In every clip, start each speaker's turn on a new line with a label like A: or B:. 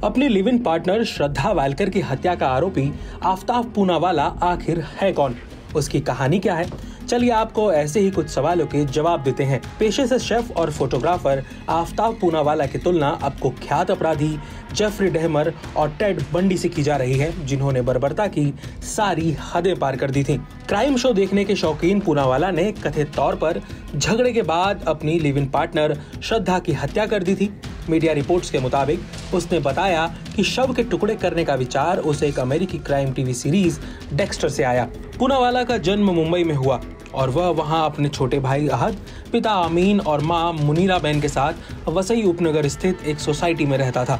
A: अपनी live in partner Shraddha Walker की हत्या का आरोपी आफ्ताब पूनावाला आखिर है कौन, उसकी कहानी क्या है? चलिए आपको ऐसे ही कुछ सवालों के जवाब देते हैं। पेशे से शेफ और फोटोग्राफर आफ्ताब पूनावाला की तुलना अब कुख्यात अपराधी जेफरी डहमर और टेड बंडी से की जा रही है, जिन्होंने बर्बरता की सारी हदें पार कर दी थी। क्राइम शो देखने के शौकीन पूनावाला ने कथित तौर पर झगड़े के बाद अपनी लिव इन पार्टनर श्रद्धा की हत्या कर दी थी। मीडिया रिपोर्ट्स के मुताबिक उसने बताया कि शव के टुकड़े करने का विचार उसे एक अमेरिकी क्राइम टीवी सीरीज डेक्स्टर से आया। पूनावाला का जन्म मुंबई में हुआ और वह वहां अपने छोटे भाई अहद, पिता अमीन और मां मुनीरा बहन के साथ वसई उपनगर स्थित एक सोसाइटी में रहता था।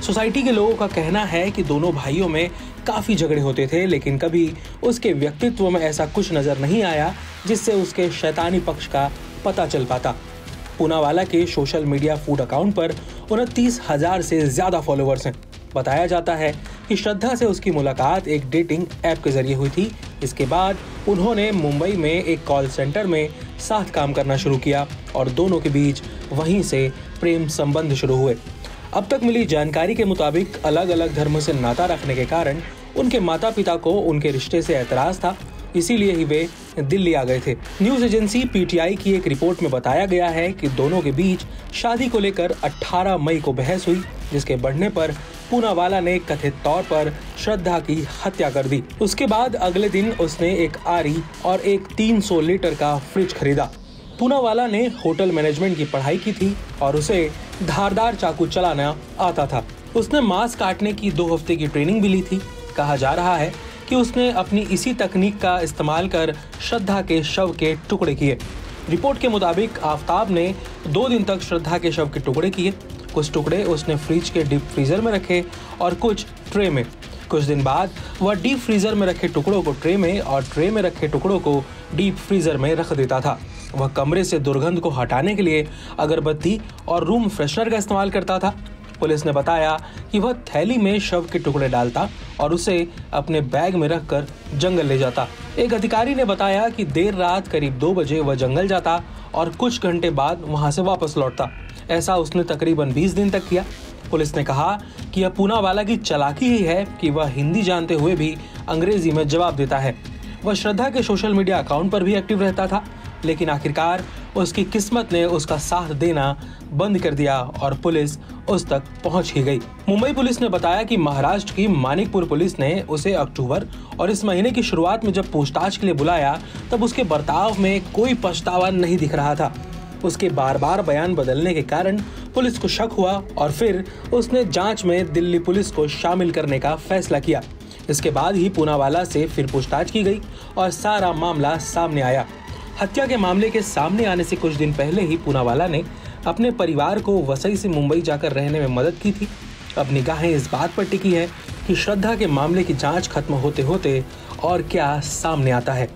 A: सोसाइटी के लोगों का कहना है कि दोनों भाइयों में काफी झगड़े होते थे, लेकिन कभी उसके व्यक्तित्व में ऐसा कुछ नजर नहीं आया जिससे उसके शैतानी पक्ष का पता चल पाता। पूनावाला के सोशल मीडिया फूड अकाउंट पर 29,000 से ज्यादा फॉलोअर्स हैं। बताया जाता है कि श्रद्धा से उसकी मुलाकात एक डेटिंग ऐप के जरिए हुई थी। इसके बाद उन्होंने मुंबई में एक कॉल सेंटर में साथ काम करना शुरू किया और दोनों के बीच वहीं से प्रेम संबंध शुरू हुए। अब तक मिली जानकारी के मुताबिक अलग अलग धर्मों से नाता रखने के कारण उनके माता पिता को उनके रिश्ते से ऐतराज था, इसीलिए ही वे दिल्ली आ गए थे। न्यूज एजेंसी पीटीआई की एक रिपोर्ट में बताया गया है कि दोनों के बीच शादी को लेकर 18 मई को बहस हुई, जिसके बढ़ने पर पूनावाला ने कथित तौर पर श्रद्धा की हत्या कर दी। उसके बाद अगले दिन उसने एक आरी और एक 300 लीटर का फ्रिज खरीदा। पूनावाला ने होटल मैनेजमेंट की पढ़ाई की थी और उसे धारदार चाकू चलाना आता था। उसने मांस काटने की 2 हफ्ते की ट्रेनिंग भी ली थी। कहा जा रहा है कि उसने अपनी इसी तकनीक का इस्तेमाल कर श्रद्धा के शव के टुकड़े किए। रिपोर्ट के मुताबिक आफ्ताब ने 2 दिन तक श्रद्धा के शव के टुकड़े किए। कुछ टुकड़े उसने फ्रिज के डीप फ्रीजर में रखे और कुछ ट्रे में। कुछ दिन बाद वह डीप फ्रीजर में रखे टुकड़ों को ट्रे में और ट्रे में रखे टुकड़ों को डीप फ्रीजर में रख देता था। वह कमरे से दुर्गंध को हटाने के लिए अगरबत्ती और रूम फ्रेशनर का इस्तेमाल करता था। पुलिस ने बताया कि वह थैली में शव के टुकड़े डालता और उसे अपने बैग में रखकर जंगल ले जाता। एक अधिकारी ने बताया कि देर रात करीब 2 बजे वह जंगल जाता और कुछ घंटे बाद वहां से वापस लौटता। ऐसा उसने तकरीबन 20 दिन तक किया। पुलिस ने कहा कि यह पूनावाला की चालाकी ही है कि वह हिंदी जानते हुए भी अंग्रेजी में जवाब देता है। वह श्रद्धा के सोशल मीडिया अकाउंट पर भी एक्टिव रहता था, लेकिन आखिरकार उसकी किस्मत ने उसका साथ देना बंद कर दिया और पुलिस उस तक पहुंच ही गई। मुंबई पुलिस ने बताया कि महाराष्ट्र की मानिकपुर पुलिस ने उसे अक्टूबर और इस महीने की शुरुआत में जब पूछताछ के लिए बुलाया, तब उसके बर्ताव में कोई पछतावा नहीं दिख रहा था। उसके बार बार बयान बदलने के कारण पुलिस को शक हुआ और फिर उसने जांच में दिल्ली पुलिस को शामिल करने का फैसला किया। इसके बाद ही पूनावाला से फिर पूछताछ की गई और सारा मामला सामने आया। हत्या के मामले के सामने आने से कुछ दिन पहले ही पूनावाला ने अपने परिवार को वसई से मुंबई जाकर रहने में मदद की थी। अब निगाहें इस बात पर टिकी है कि श्रद्धा के मामले की जांच खत्म होते होते और क्या सामने आता है।